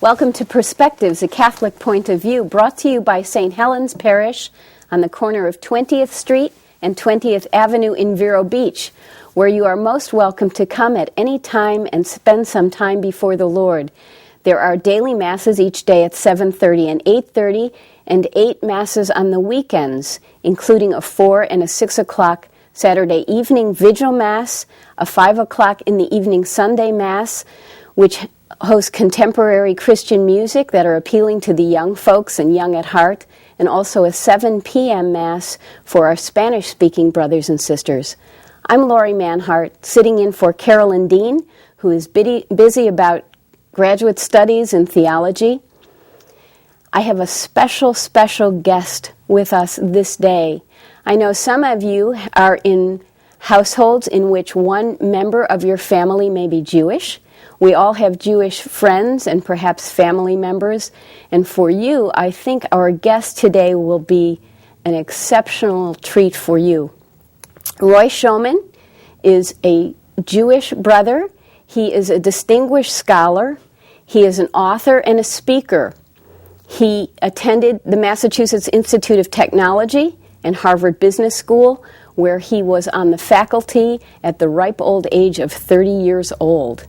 Welcome to Perspectives, a Catholic point of view, brought to you by St. Helens Parish on the corner of 20th Street and 20th Avenue in Vero Beach, where you are most welcome to come at any time and spend some time before the Lord. There are daily masses each day at 7:30 and 8:30, and 8 masses on the weekends, including a 4 and a 6 o'clock Saturday evening vigil mass, a 5 o'clock in the evening Sunday mass, which hosts contemporary Christian music that are appealing to the young folks and young at heart, and also a 7 p.m. Mass for our Spanish-speaking brothers and sisters. I'm Laurie Manhart, sitting in for Carolyn Dean, who is busy about graduate studies in theology. I have a special guest with us this day. I know some of you are in households in which one member of your family may be Jewish. We all have Jewish friends and perhaps family members, and for you, I think our guest today will be an exceptional treat for you. Roy Schoeman is a Jewish brother. He is a distinguished scholar. He is an author and a speaker. He attended the Massachusetts Institute of Technology and Harvard Business School, where he was on the faculty at the ripe old age of 30 years old.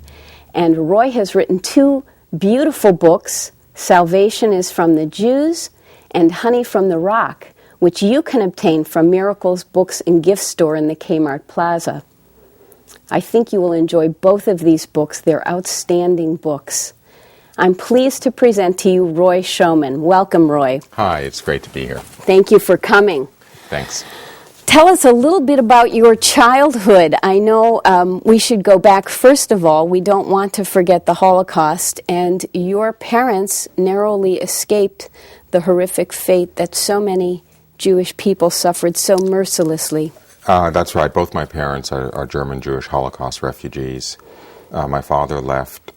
And Roy has written 2 beautiful books, Salvation is from the Jews and Honey from the Rock, which you can obtain from Miracles Books and Gift Store in the Kmart Plaza. I think you will enjoy both of these books. They're outstanding books. I'm pleased to present to you Roy Schoeman. Welcome, Roy. Hi, it's great to be here. Thank you for coming. Thanks. Tell us a little bit about your childhood. I know we should go back. First of all, we don't want to forget the Holocaust, and your parents narrowly escaped the horrific fate that so many Jewish people suffered so mercilessly. That's right. Both my parents are German Jewish Holocaust refugees. My father left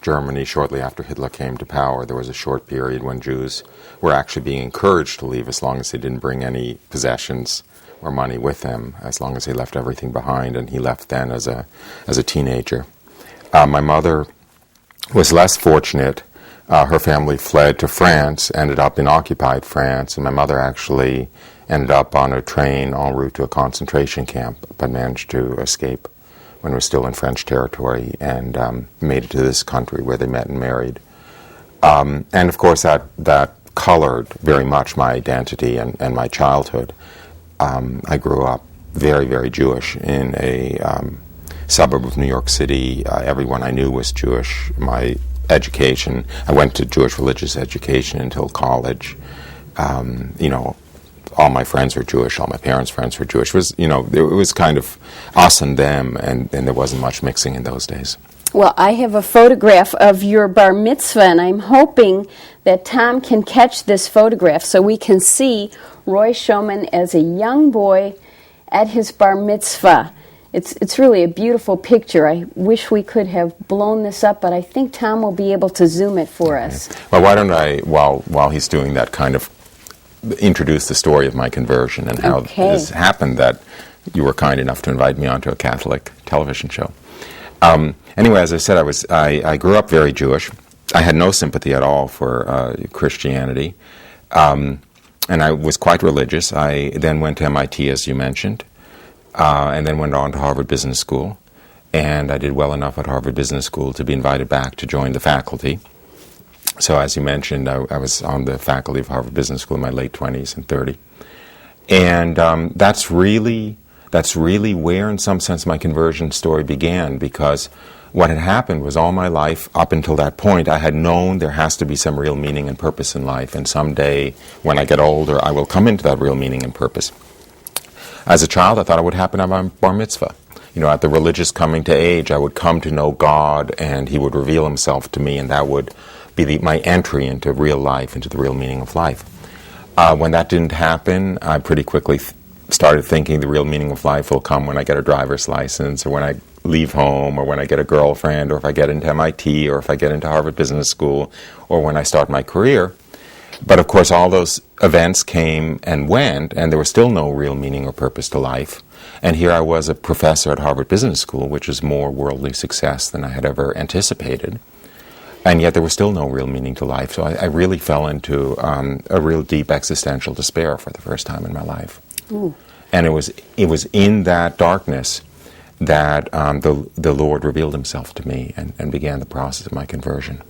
Germany shortly after Hitler came to power. There was a short period when Jews were actually being encouraged to leave as long as they didn't bring any possessions or money with them, as long as they left everything behind, and he left then as a teenager. My mother was less fortunate. Her family fled to France, ended up in occupied France, and my mother actually ended up on a train en route to a concentration camp, but managed to escape when we were still in French territory, and made it to this country where they met and married. And of course that colored very much my identity and my childhood. I grew up very, very Jewish in a suburb of New York City. Everyone I knew was Jewish. My education, I went to Jewish religious education until college. All my friends were Jewish. All my parents' friends were Jewish. It was kind of us and them, and there wasn't much mixing in those days. Well, I have a photograph of your bar mitzvah, and I'm hoping that Tom can catch this photograph so we can see Roy Schoeman as a young boy at his bar mitzvah. It's really a beautiful picture. I wish we could have blown this up, but I think Tom will be able to zoom it for us. Well, why don't I, while he's doing that, kind of introduce the story of my conversion and how this happened that you were kind enough to invite me onto a Catholic television show. Anyway, as I said, I grew up very Jewish. I had no sympathy at all for Christianity, and I was quite religious. I then went to MIT, as you mentioned, and then went on to Harvard Business School, and I did well enough at Harvard Business School to be invited back to join the faculty. So, as you mentioned, I was on the faculty of Harvard Business School in my late 20s and 30, and that's really where, in some sense, my conversion story began, because what had happened was all my life, up until that point, I had known there has to be some real meaning and purpose in life, and someday, when I get older, I will come into that real meaning and purpose. As a child, I thought it would happen at my bar mitzvah. At the religious coming to age, I would come to know God, and He would reveal Himself to me, and that would be my entry into real life, into the real meaning of life. When that didn't happen, I pretty quickly started thinking the real meaning of life will come when I get a driver's license, or when I leave home, or when I get a girlfriend, or if I get into MIT, or if I get into Harvard Business School, or when I start my career. But of course all those events came and went, and there was still no real meaning or purpose to life. And here I was, a professor at Harvard Business School, which is more worldly success than I had ever anticipated. And yet there was still no real meaning to life. So I really fell into a real deep existential despair for the first time in my life. Ooh. And it was in that darkness that the Lord revealed himself to me and began the process of my conversion.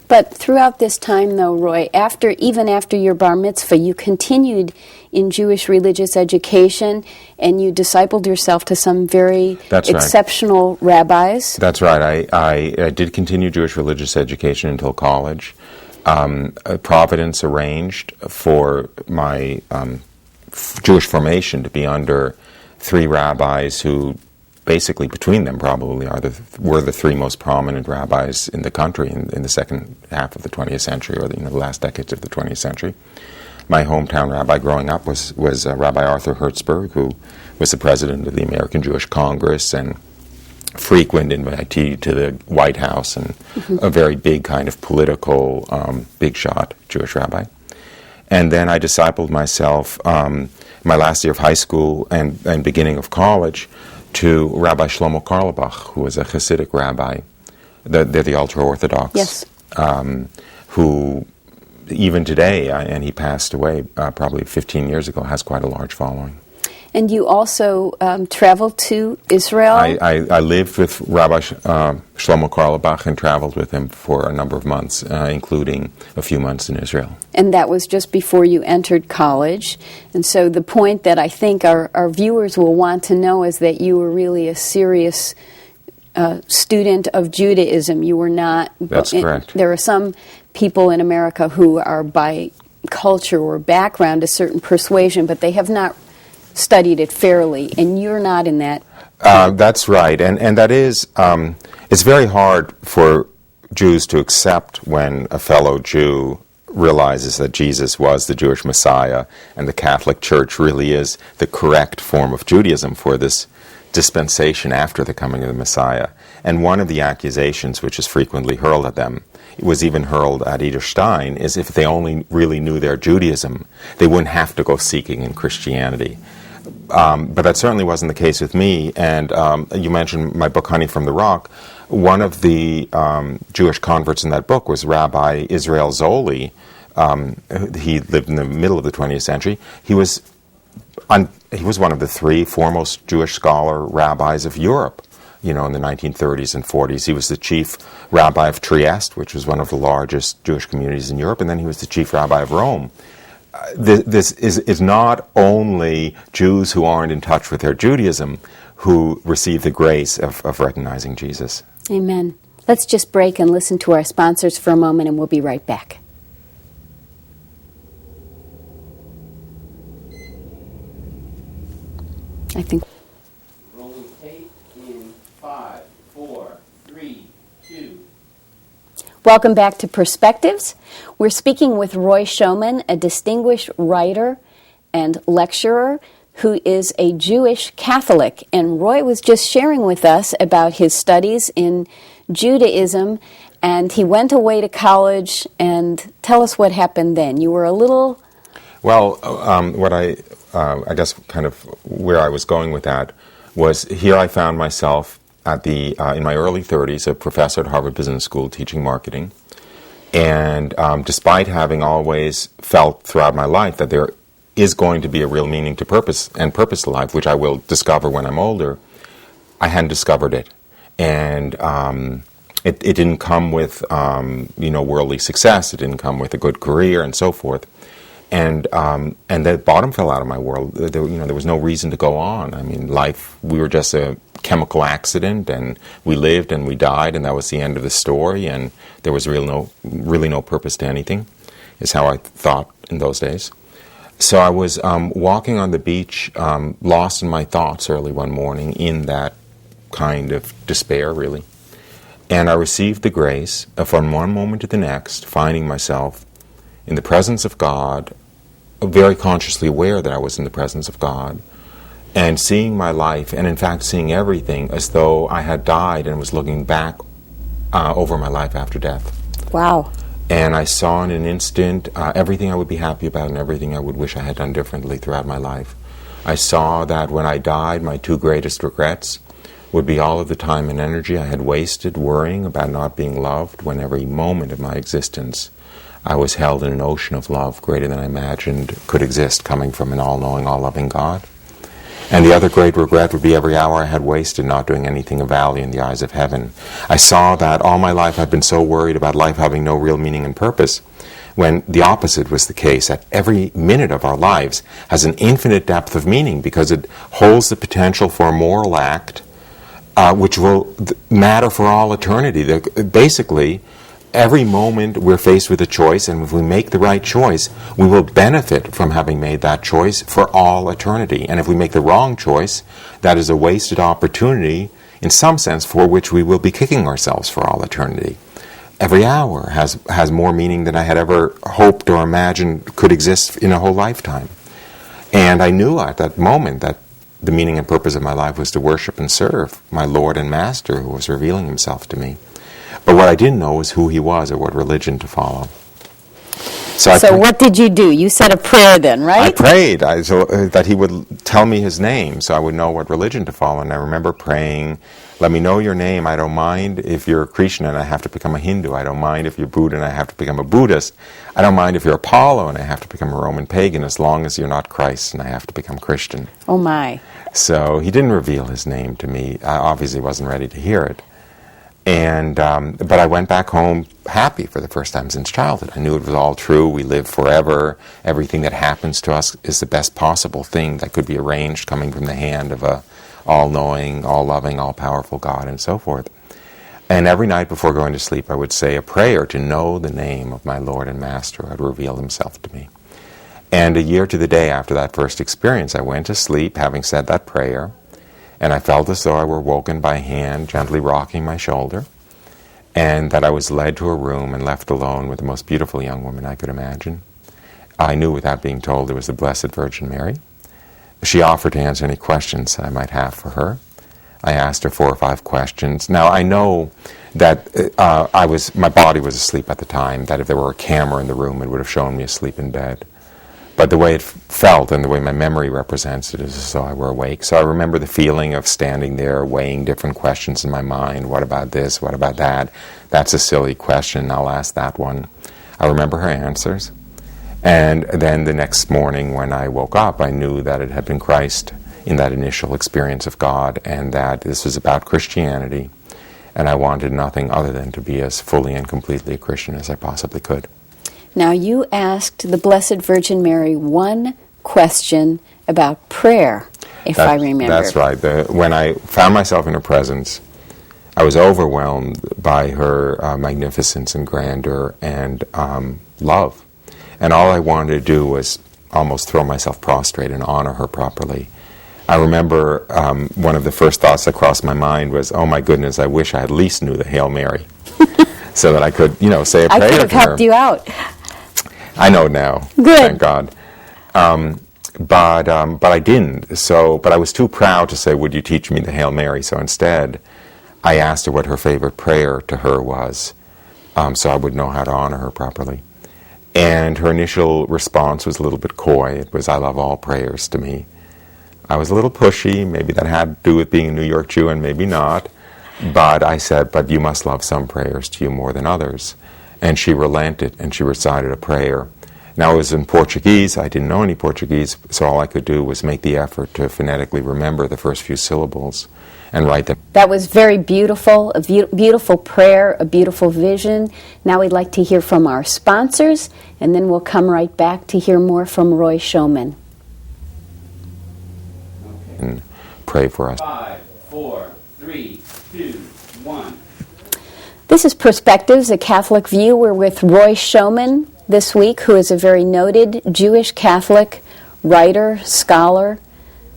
But throughout this time, though, Roy, even after your bar mitzvah, you continued in Jewish religious education, and you discipled yourself to some very exceptional rabbis. That's right. I did continue Jewish religious education until college. Providence arranged for my Jewish formation to be under three rabbis who, basically between them probably were the three most prominent rabbis in the country in the second half of the 20th century, or the last decades of the 20th century. My hometown rabbi growing up was Rabbi Arthur Hertzberg, who was the president of the American Jewish Congress and frequent invitee to the White House, and a very big kind of political big shot Jewish rabbi. And then I discipled myself my last year of high school and beginning of college to Rabbi Shlomo Carlebach, who was a Hasidic rabbi. They're the ultra-Orthodox. Yes. Who, even today, and he passed away probably 15 years ago, has quite a large following. And you also traveled to Israel? I lived with Rabbi Shlomo Carlebach and traveled with him for a number of months, including a few months in Israel. And that was just before you entered college. And so the point that I think our viewers will want to know is that you were really a serious student of Judaism. You were not... That's correct. There are some people in America who are by culture or background a certain persuasion, but they have not studied it fairly, and you're not in that. That's right, and that is, it's very hard for Jews to accept when a fellow Jew realizes that Jesus was the Jewish Messiah and the Catholic Church really is the correct form of Judaism for this dispensation after the coming of the Messiah. And one of the accusations which is frequently hurled at them, it was even hurled at Edith Stein, is if they only really knew their Judaism, they wouldn't have to go seeking in Christianity. But that certainly wasn't the case with me. And you mentioned my book, Honey from the Rock. One of the Jewish converts in that book was Rabbi Israel Zoli. He lived in the middle of the 20th century. He was one of the three foremost Jewish scholar rabbis of Europe, in the 1930s and 40s. He was the chief rabbi of Trieste, which was one of the largest Jewish communities in Europe, and then he was the chief rabbi of Rome. This is not only Jews who aren't in touch with their Judaism who receive the grace of recognizing Jesus. Amen. Let's just break and listen to our sponsors for a moment, and we'll be right back. I think. Rolling tape in 5, 4, 3, 2. Welcome back to Perspectives. We're speaking with Roy Schoeman, a distinguished writer and lecturer who is a Jewish Catholic. And Roy was just sharing with us about his studies in Judaism, and he went away to college. And tell us what happened then. You were a little... Well, what I guess kind of where I was going with that was here I found myself at in my early 30s, a professor at Harvard Business School teaching marketing. And despite having always felt throughout my life that there is going to be a real meaning to purpose to life, which I will discover when I'm older, I hadn't discovered it. And it didn't come with worldly success. It didn't come with a good career and so forth. And the bottom fell out of my world. There was no reason to go on. I mean, life, we were just a chemical accident, and we lived and we died, and that was the end of the story, and there was really no purpose to anything, is how I thought in those days. So I was walking on the beach, lost in my thoughts early one morning in that kind of despair, really. And I received the grace of, from one moment to the next, finding myself in the presence of God, very consciously aware that I was in the presence of God, and seeing my life, and in fact seeing everything as though I had died and was looking back over my life after death. Wow. And I saw in an instant everything I would be happy about and everything I would wish I had done differently throughout my life. I saw that when I died, my two greatest regrets would be all of the time and energy I had wasted worrying about not being loved, when every moment of my existence I was held in an ocean of love greater than I imagined could exist, coming from an all-knowing, all-loving God. And the other great regret would be every hour I had wasted not doing anything of value in the eyes of heaven. I saw that all my life I'd been so worried about life having no real meaning and purpose, when the opposite was the case, that every minute of our lives has an infinite depth of meaning because it holds the potential for a moral act which will matter for all eternity. Basically, every moment we're faced with a choice, and if we make the right choice, we will benefit from having made that choice for all eternity. And if we make the wrong choice, that is a wasted opportunity, in some sense, for which we will be kicking ourselves for all eternity. Every hour has more meaning than I had ever hoped or imagined could exist in a whole lifetime. And I knew at that moment that the meaning and purpose of my life was to worship and serve my Lord and Master, who was revealing himself to me. But what I didn't know was who he was or what religion to follow. So what did you do? You said a prayer then, right? I prayed that he would tell me his name so I would know what religion to follow. And I remember praying, let me know your name. I don't mind if you're a Krishna and I have to become a Hindu. I don't mind if you're Buddha and I have to become a Buddhist. I don't mind if you're Apollo and I have to become a Roman pagan, as long as you're not Christ and I have to become Christian. Oh my. So he didn't reveal his name to me. I obviously wasn't ready to hear it. And but I went back home happy for the first time since childhood. I knew it was all true. We live forever. Everything that happens to us is the best possible thing that could be arranged, coming from the hand of a all-knowing, all-loving, all-powerful God, and so forth. And every night before going to sleep, I would say a prayer to know the name of my Lord and Master who had revealed himself to me. And a year to the day after that first experience, I went to sleep having said that prayer, and I felt as though I were woken by a hand gently rocking my shoulder, and that I was led to a room and left alone with the most beautiful young woman I could imagine. I knew without being told it was the Blessed Virgin Mary. She offered to answer any questions I might have for her. I asked her 4 or 5 questions. Now, I know that my body was asleep at the time, that if there were a camera in the room, it would have shown me asleep in bed. But the way it felt and the way my memory represents it is as though I were awake. So I remember the feeling of standing there weighing different questions in my mind. What about this? What about that? That's a silly question. I'll ask that one. I remember her answers. And then the next morning when I woke up, I knew that it had been Christ in that initial experience of God, and that this was about Christianity. And I wanted nothing other than to be as fully and completely a Christian as I possibly could. Now, you asked the Blessed Virgin Mary one question about prayer, if I remember. That's right. When I found myself in her presence, I was overwhelmed by her magnificence and grandeur and love. And all I wanted to do was almost throw myself prostrate and honor her properly. I remember one of the first thoughts that crossed my mind was, oh my goodness, I wish I at least knew the Hail Mary so that I could, say a prayer to her. I could have helped you out. I know now. Good. Thank God. But I didn't. But I was too proud to say, would you teach me the Hail Mary? So instead, I asked her what her favorite prayer to her was, so I would know how to honor her properly. And her initial response was a little bit coy. It was, I love all prayers to me. I was a little pushy. Maybe that had to do with being a New York Jew and maybe not. But I said, but you must love some prayers to you more than others. And she relented and she recited a prayer. Now it was in Portuguese. I didn't know any Portuguese, so all I could do was make the effort to phonetically remember the first few syllables and write them. That was very beautiful, a beautiful prayer, a beautiful vision. Now we'd like to hear from our sponsors, and then we'll come right back to hear more from Roy Schoeman. Okay. And pray for us. 5, 4, 3, 2, 1. This is Perspectives, a Catholic View. We're with Roy Schoeman this week, who is a very noted Jewish Catholic writer, scholar,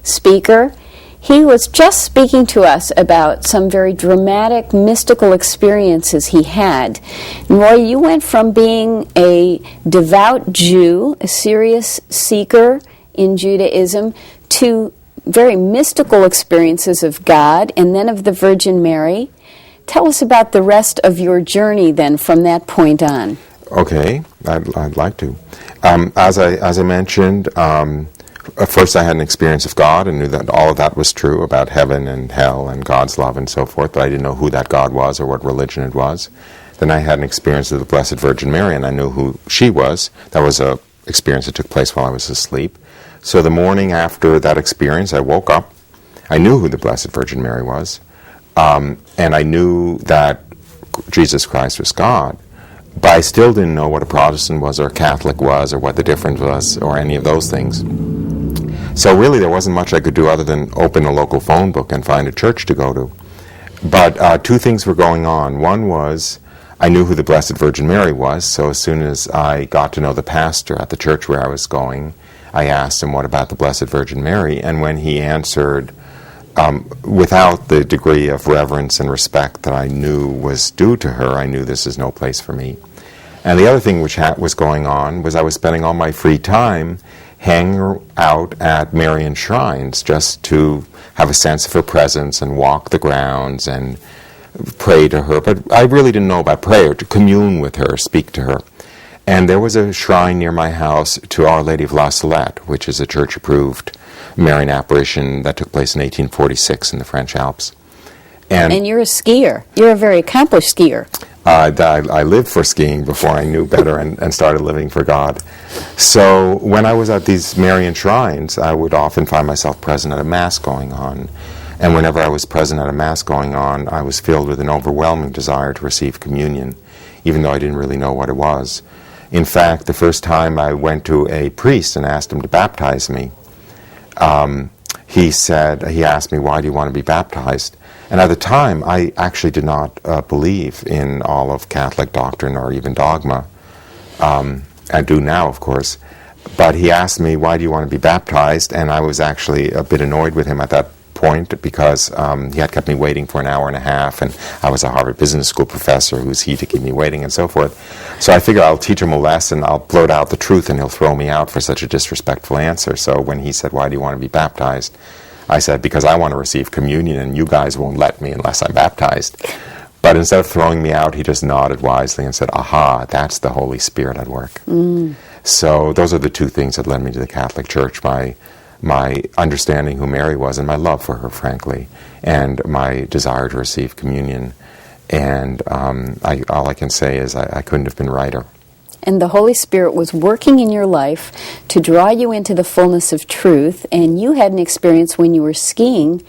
speaker. He was just speaking to us about some very dramatic, mystical experiences he had. And Roy, you went from being a devout Jew, a serious seeker in Judaism, to very mystical experiences of God and then of the Virgin Mary. Tell us about the rest of your journey then from that point on. Okay, I'd like to. As I mentioned, at first I had an experience of God and knew that all of that was true about heaven and hell and God's love and so forth, but I didn't know who that God was or what religion it was. Then I had an experience of the Blessed Virgin Mary, and I knew who she was. That was an experience that took place while I was asleep. So the morning after that experience, I woke up. I knew who the Blessed Virgin Mary was, and I knew that Jesus Christ was God. But I still didn't know what a Protestant was or a Catholic was or what the difference was or any of those things. So really there wasn't much I could do other than open a local phone book and find a church to go to. But two things were going on. One was I knew who the Blessed Virgin Mary was, so as soon as I got to know the pastor at the church where I was going, I asked him, what about the Blessed Virgin Mary? And when he answered, without the degree of reverence and respect that I knew was due to her, I knew this is no place for me. And the other thing which was going on was I was spending all my free time hanging out at Marian shrines just to have a sense of her presence and walk the grounds and pray to her. But I really didn't know about prayer, to commune with her, speak to her. And there was a shrine near my house to Our Lady of La Salette, which is a church-approved Marian apparition that took place in 1846 in the French Alps. And you're a skier. You're a very accomplished skier. I lived for skiing before I knew better and started living for God. So when I was at these Marian shrines, I would often find myself present at a Mass going on. And whenever I was present at a Mass going on, I was filled with an overwhelming desire to receive communion, even though I didn't really know what it was. In fact, the first time I went to a priest and asked him to baptize me, he asked me, why do you want to be baptized? And at the time, I actually did not believe in all of Catholic doctrine or even dogma. I do now, of course. But he asked me, why do you want to be baptized? And I was actually a bit annoyed with him at that point because he had kept me waiting for an hour and a half, and I was a Harvard Business School professor. Who's he to keep me waiting and so forth? So I figured I'll teach him a lesson, I'll blurt out the truth, and he'll throw me out for such a disrespectful answer. So when he said, why do you want to be baptized? I said, because I want to receive communion, and you guys won't let me unless I'm baptized. But instead of throwing me out, he just nodded wisely and said, aha, that's the Holy Spirit at work. So those are the two things that led me to the Catholic Church, my understanding who Mary was and my love for her, frankly, and my desire to receive communion. And all I can say is I couldn't have been righter. And the Holy Spirit was working in your life to draw you into the fullness of truth, and you had an experience when you were skiing,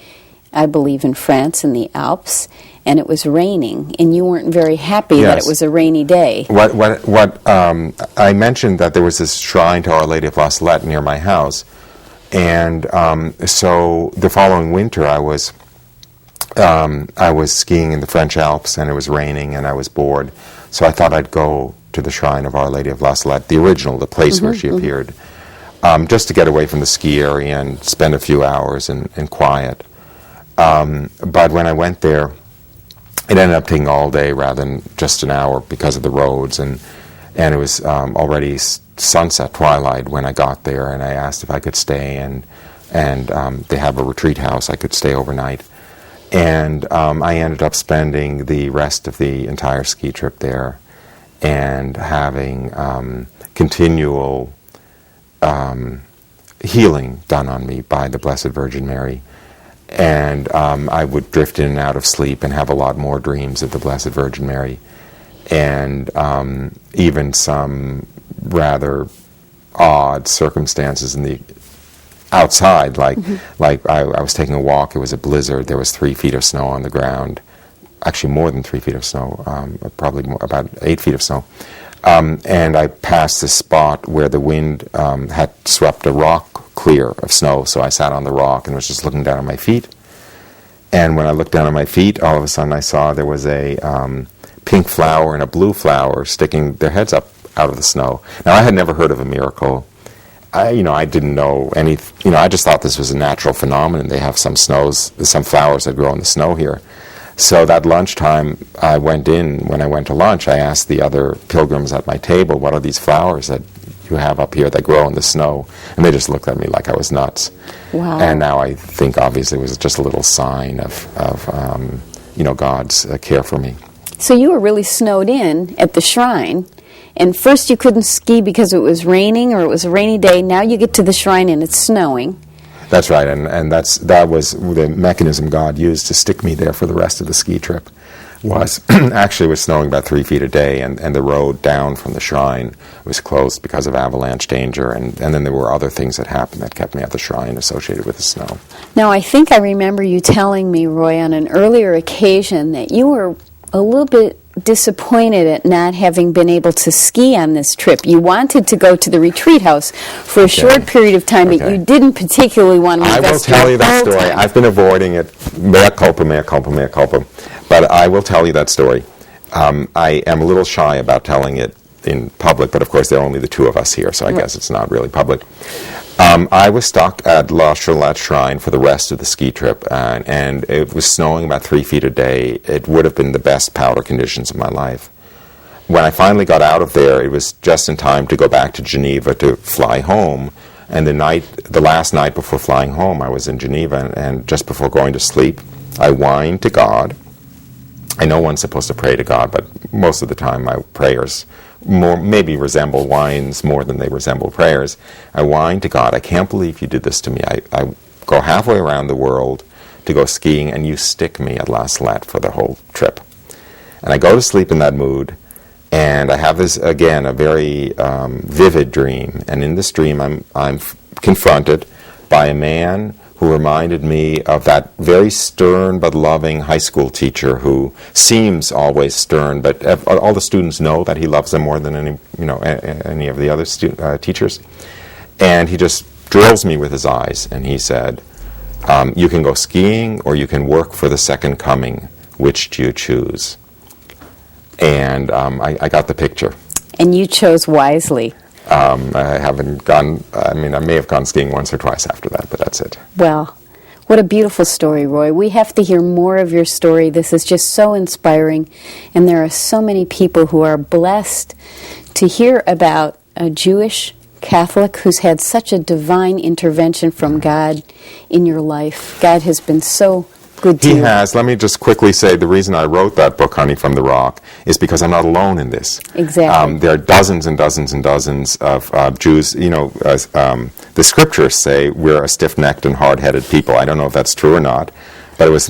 I believe in France in the Alps, and it was raining, and you weren't very happy that it was a rainy day. I mentioned that there was this shrine to Our Lady of La Salette near my house, and so the following winter I was skiing in the French Alps, and it was raining, and I was bored, so I thought I'd go to the shrine of Our Lady of La Salette, the original, the place where she appeared, just to get away from the ski area and spend a few hours in quiet. But when I went there, it ended up taking all day rather than just an hour because of the roads, and it was already sunset, twilight when I got there, and I asked if I could stay, and they have a retreat house I could stay overnight. And I ended up spending the rest of the entire ski trip there and having continual healing done on me by the Blessed Virgin Mary. And I would drift in and out of sleep and have a lot more dreams of the Blessed Virgin Mary. And even some rather odd circumstances in the outside, like I was taking a walk, it was a blizzard, there was 3 feet of snow on the ground, actually more than 3 feet of snow, probably about 8 feet of snow. And I passed this spot where the wind had swept a rock clear of snow, so I sat on the rock and was just looking down at my feet. And when I looked down at my feet, all of a sudden I saw there was a pink flower and a blue flower sticking their heads up out of the snow. Now, I had never heard of a miracle. I didn't know any. I just thought this was a natural phenomenon. They have some flowers that grow in the snow here. So that lunchtime, I went in. When I went to lunch, I asked the other pilgrims at my table, "What are these flowers that you have up here that grow in the snow?" And they just looked at me like I was nuts. Wow. And now I think obviously it was just a little sign of God's care for me. So you were really snowed in at the shrine, And first you couldn't ski because it was raining or it was a rainy day. Now you get to the shrine and it's snowing. That's right, and that was the mechanism God used to stick me there for the rest of the ski trip. Was actually it was snowing about 3 feet a day, and the road down from the shrine was closed because of avalanche danger, and then there were other things that happened that kept me at the shrine associated with the snow. Now, I think I remember you telling me, Roy, on an earlier occasion that you were a little bit disappointed at not having been able to ski on this trip. You wanted to go to the retreat house for a short period of time, but you didn't particularly want to invest I will tell you your that whole story. time. I've been avoiding it. Mea culpa, mea culpa, mea culpa. But I will tell you that story. I am a little shy about telling it in public, but of course there are only the two of us here, so I guess it's not really public. I was stuck at La Chalette Shrine for the rest of the ski trip, and it was snowing about 3 feet a day. It would have been the best powder conditions of my life. When I finally got out of there, it was just in time to go back to Geneva to fly home. And the last night before flying home, I was in Geneva, and just before going to sleep, I whined to God. I know one's supposed to pray to God, but most of the time my prayers maybe resemble whines more than they resemble prayers. I whine to God, I can't believe you did this to me. I go halfway around the world to go skiing, and you stick me at La Chalette for the whole trip. And I go to sleep in that mood, and I have this, again, a very vivid dream. And in this dream, I'm confronted by a man who reminded me of that very stern but loving high school teacher who seems always stern, but all the students know that he loves them more than any of the other teachers. And he just drills me with his eyes, and he said, you can go skiing or you can work for the second coming. Which do you choose? And I got the picture. And you chose wisely. I haven't gone, I may have gone skiing once or twice after that, but that's it. Well, what a beautiful story, Roy. We have to hear more of your story. This is just so inspiring, and there are so many people who are blessed to hear about a Jewish Catholic who's had such a divine intervention from God in your life. God has been so good to you. He has. Let me just quickly say the reason I wrote that book, Honey from the Rock, is because I'm not alone in this. Exactly. There are dozens and dozens and dozens of Jews. The scriptures say we're a stiff-necked and hard-headed people. I don't know if that's true or not, but it was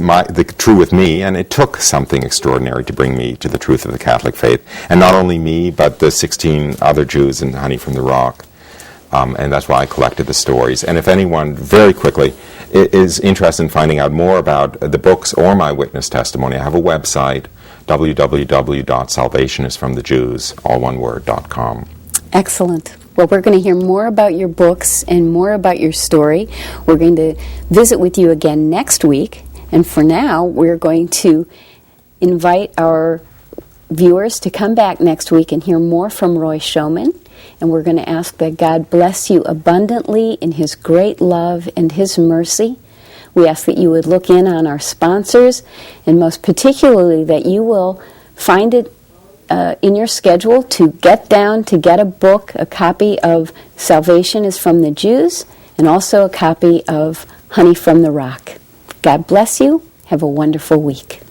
true with me, and it took something extraordinary to bring me to the truth of the Catholic faith. And not only me, but the 16 other Jews in Honey from the Rock. And that's why I collected the stories. And if anyone, very quickly, is interested in finding out more about the books or my witness testimony, I have a website, www.salvationisfromthejews.com. Excellent. Well, we're going to hear more about your books and more about your story. We're going to visit with you again next week. And for now, we're going to invite our viewers to come back next week and hear more from Roy Schoeman. And we're going to ask that God bless you abundantly in His great love and His mercy. We ask that you would look in on our sponsors, and most particularly that you will find it in your schedule to get down to get a book, a copy of Salvation is from the Jews, and also a copy of Honey from the Rock. God bless you. Have a wonderful week.